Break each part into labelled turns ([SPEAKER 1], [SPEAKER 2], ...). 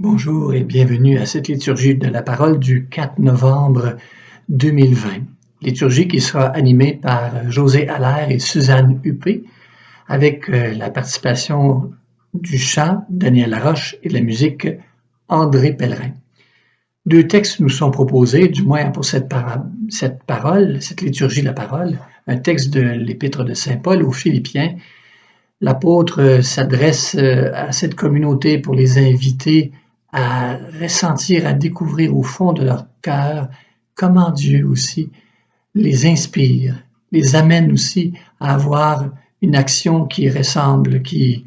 [SPEAKER 1] Bonjour et bienvenue à cette liturgie de la parole du 4 novembre 2020. Liturgie qui sera animée par José Allaire et Suzanne Huppé avec la participation du chant Daniel Laroche et la musique André Pellerin. Deux textes nous sont proposés, du moins pour cette liturgie de la parole, un texte de l'épître de Saint Paul aux Philippiens. L'apôtre s'adresse à cette communauté pour les inviter à ressentir, à découvrir au fond de leur cœur comment Dieu aussi les inspire, les amène aussi à avoir une action qui ressemble, qui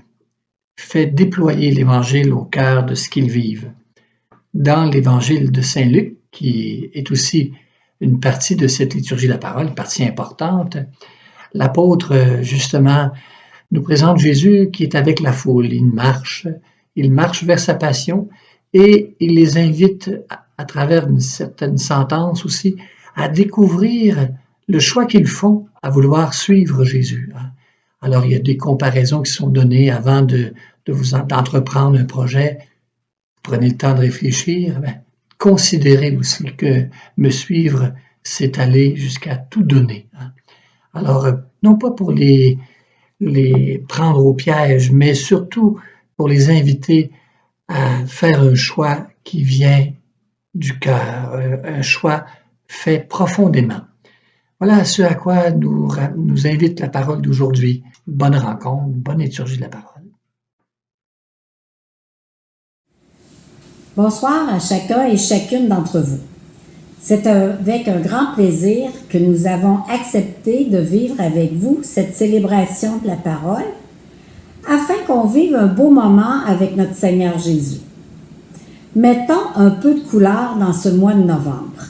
[SPEAKER 1] fait déployer l'Évangile au cœur de ce qu'ils vivent. Dans l'Évangile de Saint Luc, qui est aussi une partie de cette liturgie de la parole, une partie importante, l'apôtre, justement, nous présente Jésus qui est avec la foule. Il marche vers sa passion et il les invite, à travers une certaine sentence aussi, à découvrir le choix qu'ils font à vouloir suivre Jésus. Alors, il y a des comparaisons qui sont données avant d'entreprendre un projet. Prenez le temps de réfléchir. Considérez aussi que me suivre, c'est aller jusqu'à tout donner. Alors, non pas pour les prendre au piège, mais surtout pour les inviter à faire un choix qui vient du cœur, un choix fait profondément. Voilà ce à quoi nous invite la parole d'aujourd'hui. Bonne rencontre, bonne liturgie de la parole.
[SPEAKER 2] Bonsoir à chacun et chacune d'entre vous. C'est avec un grand plaisir que nous avons accepté de vivre avec vous cette célébration de la parole afin qu'on vive un beau moment avec notre Seigneur Jésus. Mettons un peu de couleur dans ce mois de novembre.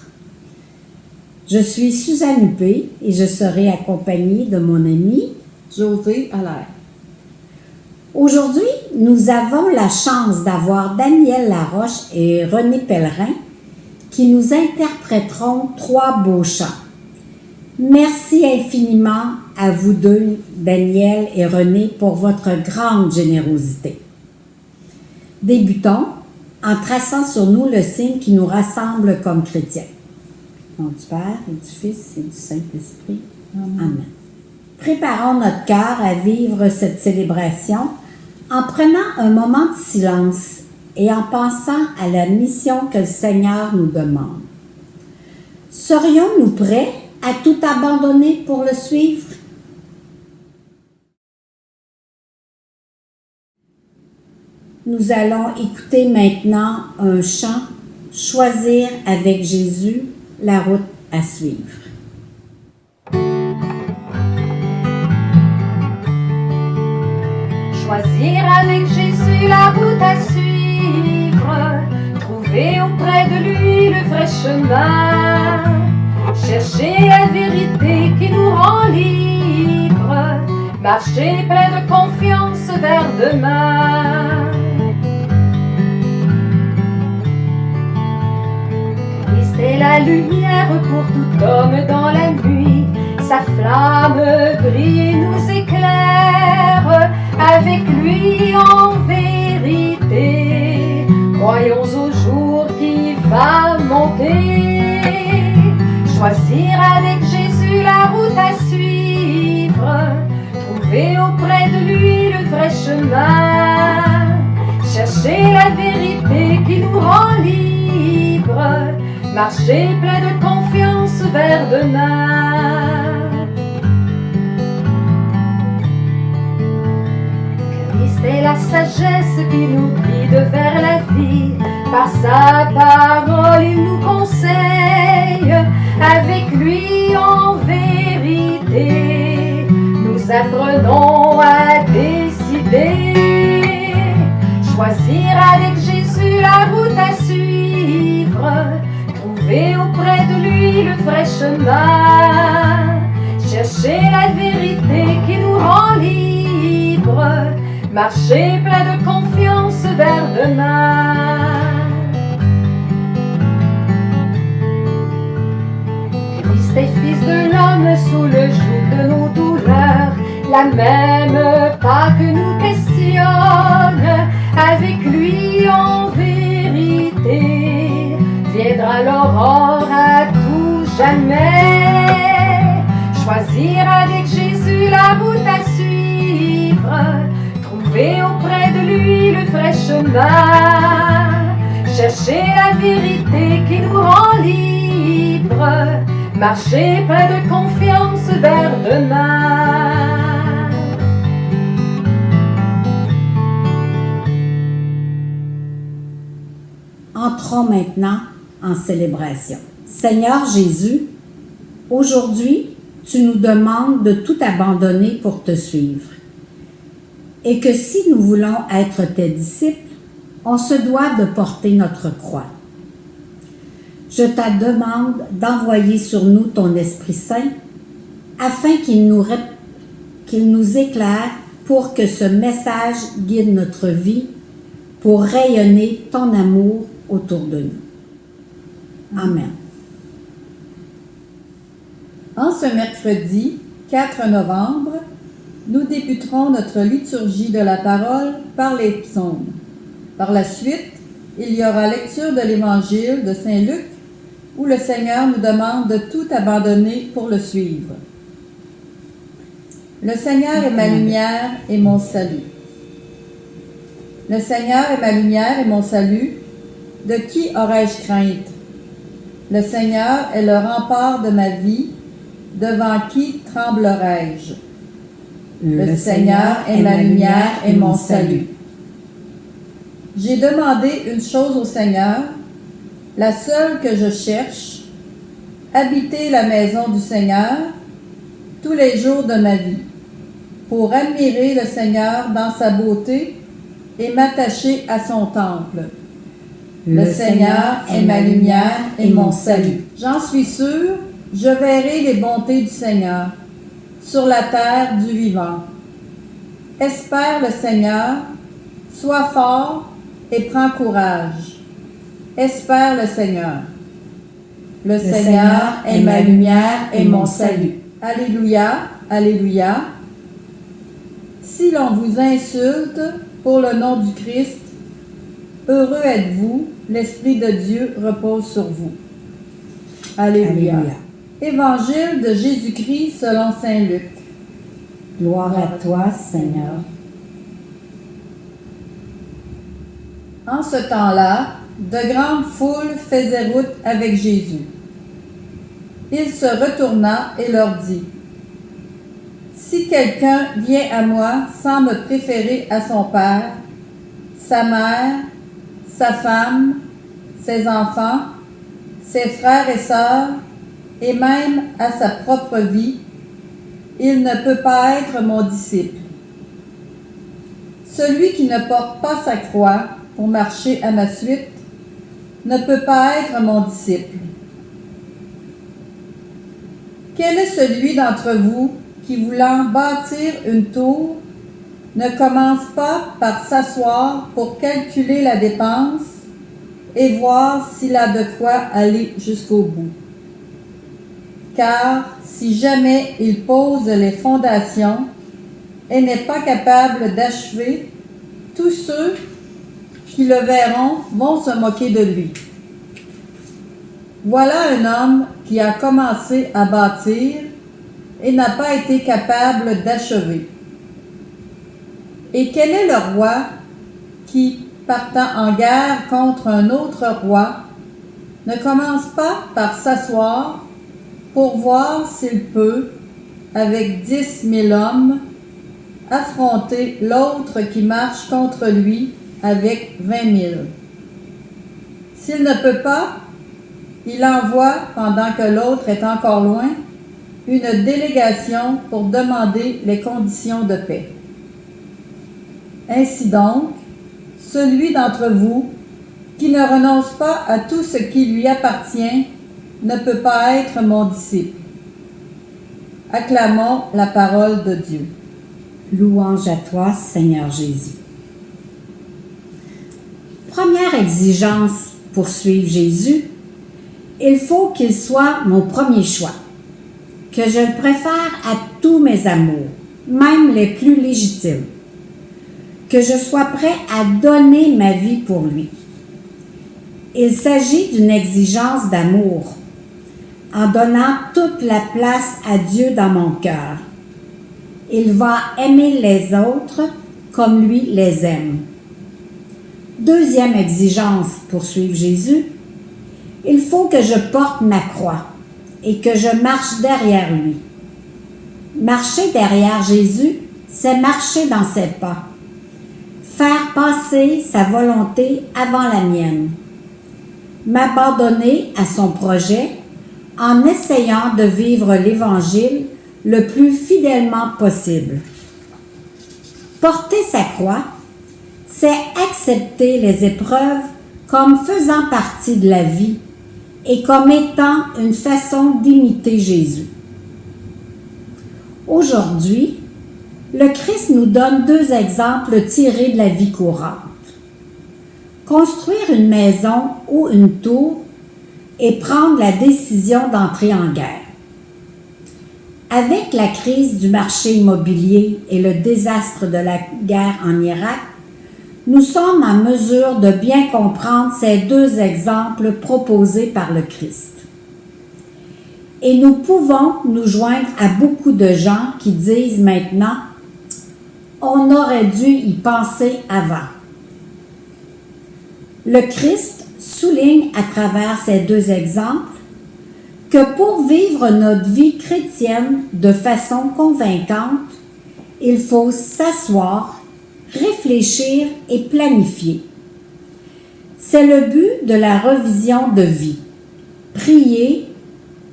[SPEAKER 2] Je suis Suzanne Huppé et je serai accompagnée de mon ami
[SPEAKER 3] José Allaire.
[SPEAKER 2] Aujourd'hui, nous avons la chance d'avoir Daniel Laroche et René Pellerin qui nous interpréteront 3 beaux chants. Merci infiniment à vous deux, Daniel et René, pour votre grande générosité. Débutons en traçant sur nous le signe qui nous rassemble comme chrétiens. Au nom du Père et du Fils et du Saint-Esprit. Amen. Préparons notre cœur à vivre cette célébration en prenant un moment de silence et en pensant à la mission que le Seigneur nous demande. Serions-nous prêts à tout abandonner pour le suivre? Nous allons écouter maintenant un chant « Choisir avec Jésus la route à suivre ».
[SPEAKER 4] Choisir avec Jésus la route à suivre, trouver auprès de lui le vrai chemin, chercher la vérité qui nous rend libres, marcher plein de confiance vers demain. Christ est la lumière pour tout homme dans la nuit, sa flamme brille et nous éclaire. Avec lui en vérité, croyons au jour qui va monter. Choisir avec Jésus la route à suivre, trouver auprès de lui le vrai chemin, chercher la vérité qui nous rend libres, marcher plein de confiance vers demain. C'est la sagesse qui nous guide vers la vie. Par sa parole, il nous conseille. Avec lui en vérité, nous apprenons à décider. Choisir avec Jésus la route à suivre, trouver auprès de lui le vrai chemin, chercher la vérité qui nous rend libres, marcher plein de confiance vers demain. Christ est fils de l'homme sous le joug de nos douleurs, la même pas que nous questionne, avec lui en vérité. mort à tout jamais. Choisir avec Jésus la route à suivre, trouver auprès de lui le vrai chemin, chercher la vérité qui nous rend libres, marcher plein de confiance vers demain.
[SPEAKER 2] Entrons maintenant en célébration. Seigneur Jésus, aujourd'hui, tu nous demandes de tout abandonner pour te suivre. Et que si nous voulons être tes disciples, on se doit de porter notre croix. Je te demande d'envoyer sur nous ton Esprit Saint afin qu'il nous éclaire pour que ce message guide notre vie pour rayonner ton amour autour de nous. Amen.
[SPEAKER 3] En ce mercredi 4 novembre, nous débuterons notre liturgie de la parole par les psaumes. Par la suite, il y aura lecture de l'Évangile de Saint Luc, où le Seigneur nous demande de tout abandonner pour le suivre. Le Seigneur est ma lumière et mon salut. Le Seigneur est ma lumière et mon salut. De qui aurais-je crainte? Le Seigneur est le rempart de ma vie. Devant qui tremblerai-je? Le Seigneur est ma lumière et mon salut. J'ai demandé une chose au Seigneur, la seule que je cherche, habiter la maison du Seigneur tous les jours de ma vie, pour admirer le Seigneur dans sa beauté et m'attacher à son temple. Le Seigneur est ma lumière et mon salut. J'en suis sûre, je verrai les bontés du Seigneur sur la terre du vivant. Espère le Seigneur, sois fort et prends courage. Espère le Seigneur. Le Seigneur est ma lumière et mon salut. Alléluia, alléluia. Si l'on vous insulte pour le nom du Christ, heureux êtes-vous, l'Esprit de Dieu repose sur vous. Alléluia. Alléluia. Évangile de Jésus-Christ selon saint Luc.
[SPEAKER 2] Gloire à toi, Seigneur.
[SPEAKER 3] En ce temps-là, de grandes foules faisaient route avec Jésus. Il se retourna et leur dit: Si quelqu'un vient à moi sans me préférer à son père, sa mère, sa femme, ses enfants, ses frères et sœurs, et même à sa propre vie, il ne peut pas être mon disciple. Celui qui ne porte pas sa croix pour marcher à ma suite ne peut pas être mon disciple. Quel est celui d'entre vous qui, voulant bâtir une tour, ne commence pas par s'asseoir pour calculer la dépense et voir s'il a de quoi aller jusqu'au bout? Car si jamais il pose les fondations et n'est pas capable d'achever, tous ceux qui le verront vont se moquer de lui. Voilà un homme qui a commencé à bâtir et n'a pas été capable d'achever. Et quel est le roi qui, partant en guerre contre un autre roi, ne commence pas par s'asseoir pour voir s'il peut, avec 10 000 hommes, affronter l'autre qui marche contre lui avec 20 000. S'il ne peut pas, il envoie, pendant que l'autre est encore loin, une délégation pour demander les conditions de paix. Ainsi donc, celui d'entre vous qui ne renonce pas à tout ce qui lui appartient ne peut pas être mon disciple. Acclamons la parole de Dieu.
[SPEAKER 2] Louange à toi, Seigneur Jésus. Première exigence pour suivre Jésus, il faut qu'il soit mon premier choix, que je le préfère à tous mes amours, même les plus légitimes, que je sois prêt à donner ma vie pour lui. Il s'agit d'une exigence d'amour, en donnant toute la place à Dieu dans mon cœur. Il va aimer les autres comme lui les aime. Deuxième exigence pour suivre Jésus, il faut que je porte ma croix et que je marche derrière lui. Marcher derrière Jésus, c'est marcher dans ses pas. Faire passer sa volonté avant la mienne. M'abandonner à son projet en essayant de vivre l'Évangile le plus fidèlement possible. Porter sa croix, c'est accepter les épreuves comme faisant partie de la vie et comme étant une façon d'imiter Jésus. Aujourd'hui, le Christ nous donne deux exemples tirés de la vie courante. Construire une maison ou une tour et prendre la décision d'entrer en guerre. Avec la crise du marché immobilier et le désastre de la guerre en Irak, nous sommes en mesure de bien comprendre ces deux exemples proposés par le Christ. Et nous pouvons nous joindre à beaucoup de gens qui disent maintenant « on aurait dû y penser avant ». Le Christ souligne à travers ces deux exemples que pour vivre notre vie chrétienne de façon convaincante, il faut s'asseoir, réfléchir et planifier. C'est le but de la revision de vie. Prier,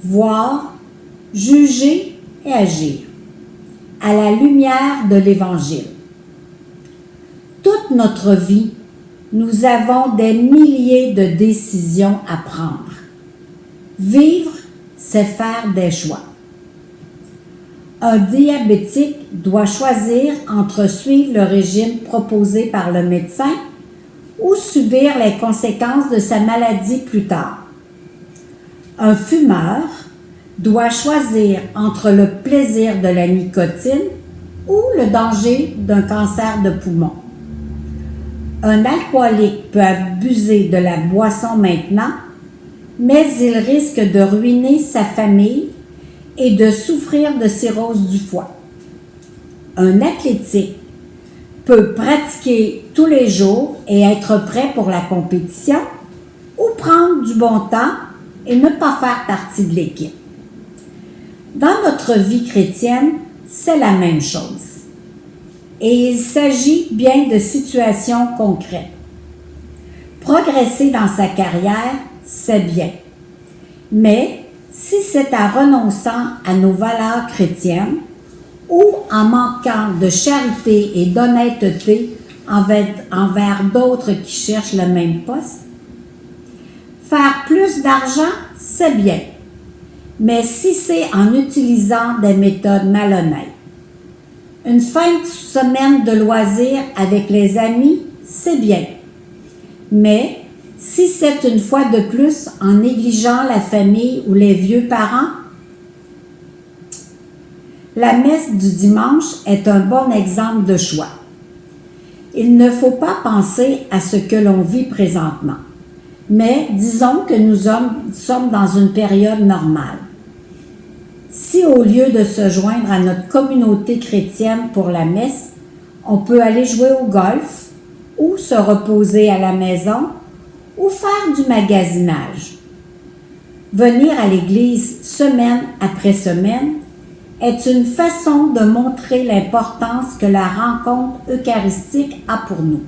[SPEAKER 2] voir, juger et agir à la lumière de l'Évangile. Toute notre vie, nous avons des milliers de décisions à prendre. Vivre, c'est faire des choix. Un diabétique doit choisir entre suivre le régime proposé par le médecin ou subir les conséquences de sa maladie plus tard. Un fumeur doit choisir entre le plaisir de la nicotine ou le danger d'un cancer de poumon. Un alcoolique peut abuser de la boisson maintenant, mais il risque de ruiner sa famille et de souffrir de cirrhose du foie. Un athlétique peut pratiquer tous les jours et être prêt pour la compétition ou prendre du bon temps et ne pas faire partie de l'équipe. Dans notre vie chrétienne, c'est la même chose. Et il s'agit bien de situations concrètes. Progresser dans sa carrière, c'est bien. Mais si c'est en renonçant à nos valeurs chrétiennes ou en manquant de charité et d'honnêteté envers d'autres qui cherchent le même poste, faire plus d'argent, c'est bien. Mais si c'est en utilisant des méthodes malhonnêtes, une fin de semaine de loisirs avec les amis, c'est bien. Mais si c'est une fois de plus en négligeant la famille ou les vieux parents, la messe du dimanche est un bon exemple de choix. Il ne faut pas penser à ce que l'on vit présentement, mais disons que nous sommes dans une période normale. Si au lieu de se joindre à notre communauté chrétienne pour la messe, on peut aller jouer au golf ou se reposer à la maison ou faire du magasinage. Venir à l'église semaine après semaine est une façon de montrer l'importance que la rencontre eucharistique a pour nous.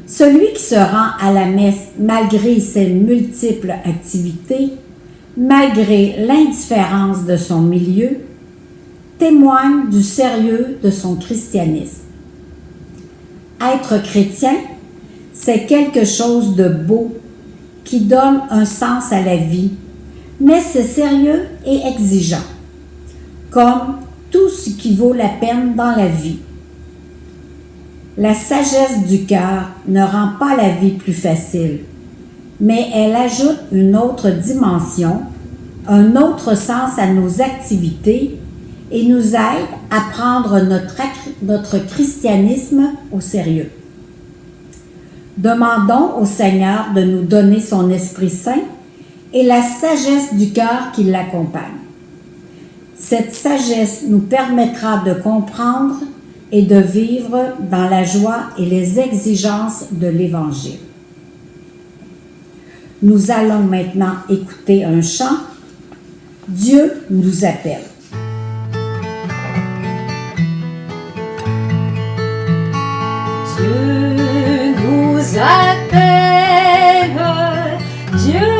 [SPEAKER 2] Celui qui se rend à la messe malgré ses multiples activités, malgré l'indifférence de son milieu, témoigne du sérieux de son christianisme. Être chrétien, c'est quelque chose de beau qui donne un sens à la vie, mais c'est sérieux et exigeant, comme tout ce qui vaut la peine dans la vie. La sagesse du cœur ne rend pas la vie plus facile, mais elle ajoute une autre dimension, un autre sens à nos activités et nous aide à prendre notre christianisme au sérieux. Demandons au Seigneur de nous donner son Esprit Saint et la sagesse du cœur qui l'accompagne. Cette sagesse nous permettra de comprendre et de vivre dans la joie et les exigences de l'Évangile. Nous allons maintenant écouter un chant. Dieu nous appelle.
[SPEAKER 4] Dieu nous appelle, Dieu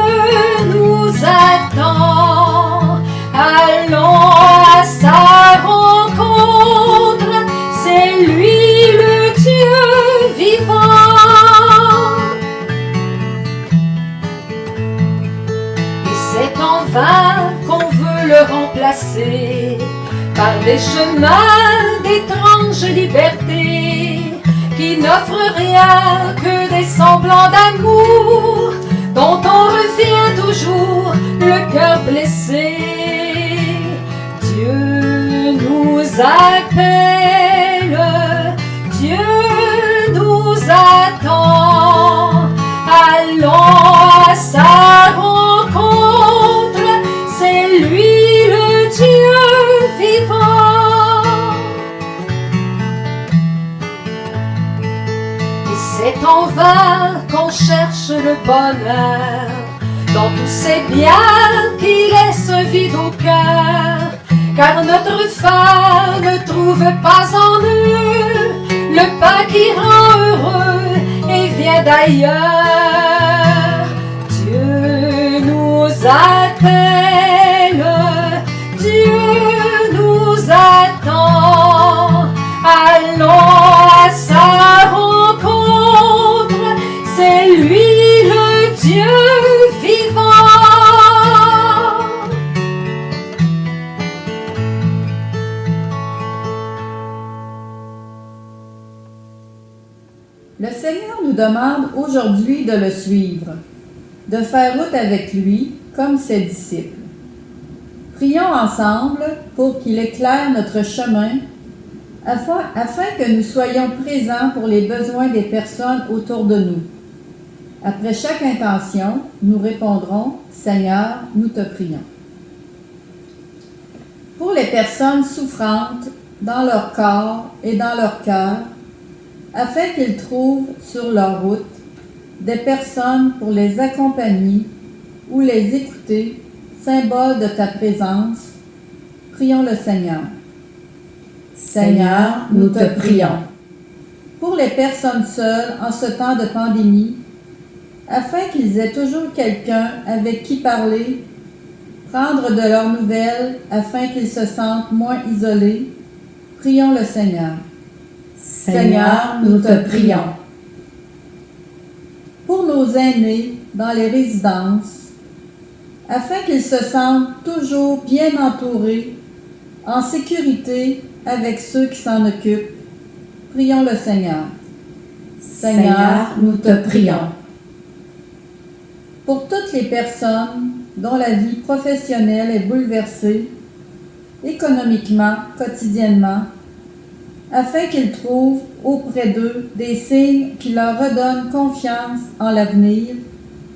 [SPEAKER 4] nous attend, allons à sa rencontre, c'est lui le Dieu vivant. Et c'est en vain qu'on veut le remplacer par des chemins d'étranges libertés qui n'offrent rien que des semblants d'amour dont on revient toujours le cœur blessé. Dieu nous appelle, Dieu nous attend, allons à sa rencontre, c'est lui le Dieu vivant. C'est en vain qu'on cherche le bonheur dans tous ces biens qui laissent vide au cœur, car notre foi ne trouve pas en eux le pain qui rend heureux et vient d'ailleurs. Dieu nous appelle, Dieu nous attend, allons à sa rencontre, c'est lui le Dieu vivant.
[SPEAKER 3] Le Seigneur nous demande aujourd'hui de le suivre, de faire route avec lui comme ses disciples. Prions ensemble pour qu'il éclaire notre chemin afin que nous soyons présents pour les besoins des personnes autour de nous. Après chaque intention, nous répondrons « Seigneur, nous te prions ». Pour les personnes souffrantes dans leur corps et dans leur cœur, afin qu'ils trouvent sur leur route des personnes pour les accompagner ou les écouter, symbole de ta présence, prions le Seigneur.
[SPEAKER 2] Seigneur, nous te prions.
[SPEAKER 3] Pour les personnes seules en ce temps de pandémie, afin qu'ils aient toujours quelqu'un avec qui parler, prendre de leurs nouvelles afin qu'ils se sentent moins isolés, prions le Seigneur.
[SPEAKER 2] Seigneur, nous te prions.
[SPEAKER 3] Pour nos aînés dans les résidences, afin qu'ils se sentent toujours bien entourés, en sécurité avec ceux qui s'en occupent, prions le Seigneur.
[SPEAKER 2] Seigneur, nous te prions.
[SPEAKER 3] Pour toutes les personnes dont la vie professionnelle est bouleversée, économiquement, quotidiennement, afin qu'ils trouvent auprès d'eux des signes qui leur redonnent confiance en l'avenir,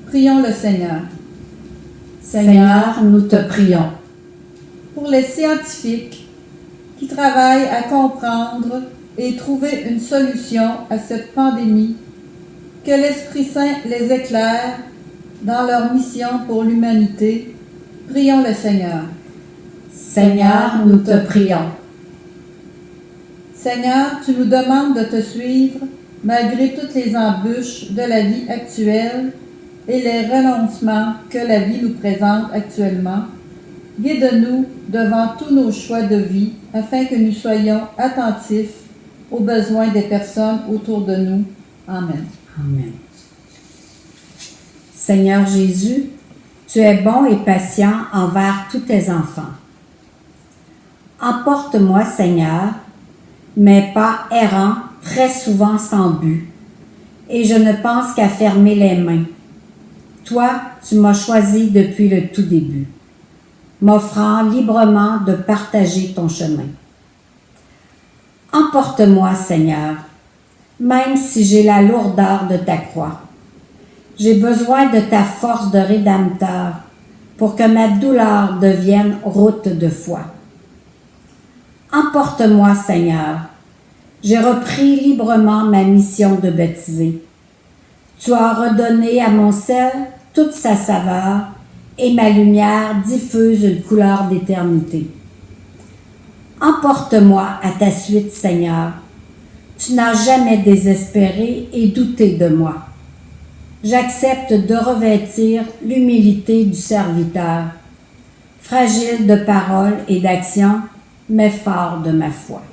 [SPEAKER 3] prions le Seigneur.
[SPEAKER 2] Seigneur, nous te prions.
[SPEAKER 3] Pour les scientifiques qui travaillent à comprendre et trouver une solution à cette pandémie, que l'Esprit Saint les éclaire dans leur mission pour l'humanité, prions le Seigneur.
[SPEAKER 2] Seigneur, nous te prions.
[SPEAKER 3] Seigneur, tu nous demandes de te suivre malgré toutes les embûches de la vie actuelle et les renoncements que la vie nous présente actuellement. Guide-nous devant tous nos choix de vie afin que nous soyons attentifs aux besoins des personnes autour de nous. Amen.
[SPEAKER 2] Amen. Seigneur Jésus, tu es bon et patient envers tous tes enfants. Emporte-moi, Seigneur, mes pas errants, très souvent sans but, et je ne pense qu'à fermer les mains. Toi, tu m'as choisi depuis le tout début, m'offrant librement de partager ton chemin. Emporte-moi, Seigneur, même si j'ai la lourdeur de ta croix. J'ai besoin de ta force de rédempteur pour que ma douleur devienne route de foi. Emporte-moi, Seigneur. J'ai repris librement ma mission de baptiser. Tu as redonné à mon sel toute sa saveur et ma lumière diffuse une couleur d'éternité. Emporte-moi à ta suite, Seigneur. Tu n'as jamais désespéré et douté de moi. J'accepte de revêtir l'humilité du serviteur, fragile de parole et d'action, mais fort de ma foi.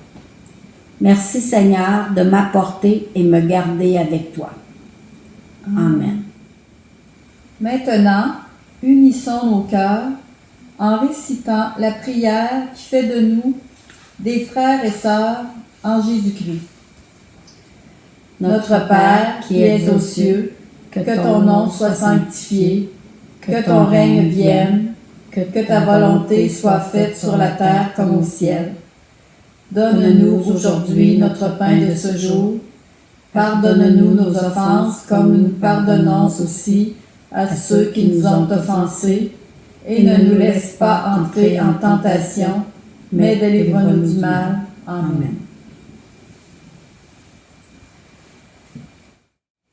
[SPEAKER 2] Merci, Seigneur, de m'apporter et me garder avec toi. Amen.
[SPEAKER 3] Maintenant, unissons nos cœurs en récitant la prière qui fait de nous des frères et sœurs en Jésus-Christ. Notre Père qui es aux cieux, que ton nom soit sanctifié, que ton règne vienne, que ta volonté soit faite sur la terre comme au ciel. Donne-nous aujourd'hui notre pain de ce jour. Pardonne-nous nos offenses comme nous pardonnons aussi à ceux qui nous ont offensés. Et ne nous laisse pas entrer en tentation, mais délivre-nous du mal. Amen.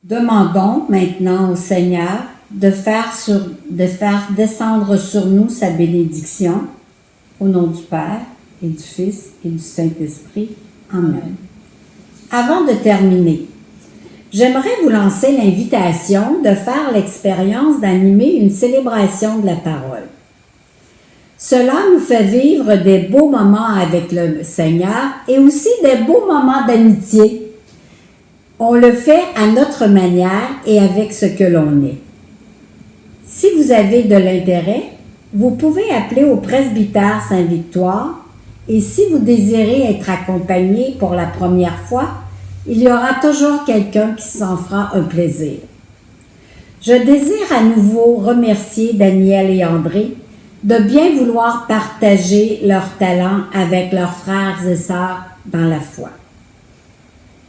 [SPEAKER 2] Demandons maintenant au Seigneur de faire descendre sur nous sa bénédiction, au nom du Père et du Fils et du Saint-Esprit. Amen. Avant de terminer, j'aimerais vous lancer l'invitation de faire l'expérience d'animer une célébration de la parole. Cela nous fait vivre des beaux moments avec le Seigneur et aussi des beaux moments d'amitié. On le fait à notre manière et avec ce que l'on est. Si vous avez de l'intérêt, vous pouvez appeler au presbytère Saint-Victoire et si vous désirez être accompagné pour la première fois, il y aura toujours quelqu'un qui s'en fera un plaisir. Je désire à nouveau remercier Daniel et André de bien vouloir partager leurs talents avec leurs frères et sœurs dans la foi.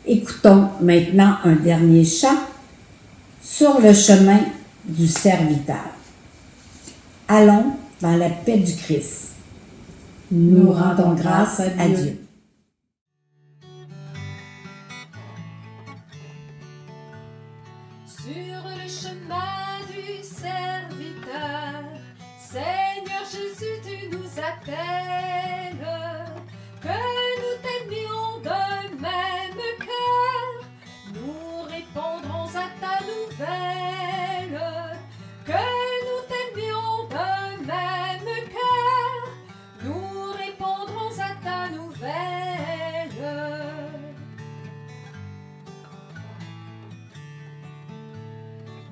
[SPEAKER 2] Écoutons maintenant un dernier chant sur le chemin du serviteur. Allons dans la paix du Christ. Nous rendons grâce à Dieu.
[SPEAKER 4] Sur le chemin du serviteur, Seigneur Jésus, tu nous appelles, que nous t'aimions d'un même cœur, nous répondrons à ta nouvelle, que nous t'aimions d'un même cœur, nous répondrons à ta nouvelle.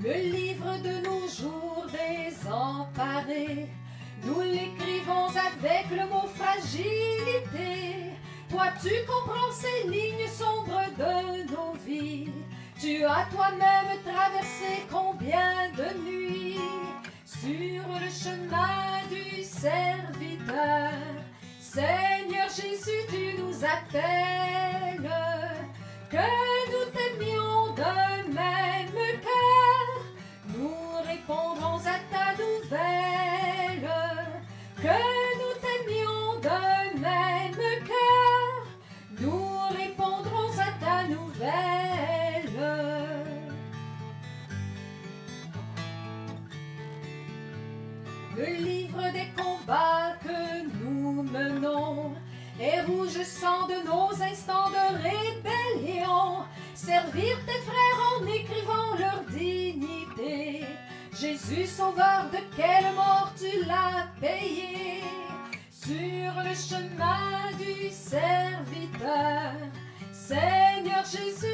[SPEAKER 4] Le livre de nos jours désemparés, nous l'écrivons avec le mot fragilité. Toi, tu comprends ces lignes sombres de nos vies. Tu as toi-même traversé combien de nuits sur le chemin du serviteur. Seigneur Jésus, tu nous appelles, que nous t'aimions d'un même cœur, nous répondrons à ta nouvelle, que nous t'aimions d'un même cœur, nous répondrons à ta nouvelle. Le livre des combats que nous menons est rouge sang de nos instants de rébellion. Servir tes frères en écrivant leur dignité. Jésus sauveur, de quelle mort tu l'as payé. Sur le chemin du serviteur, Seigneur Jésus,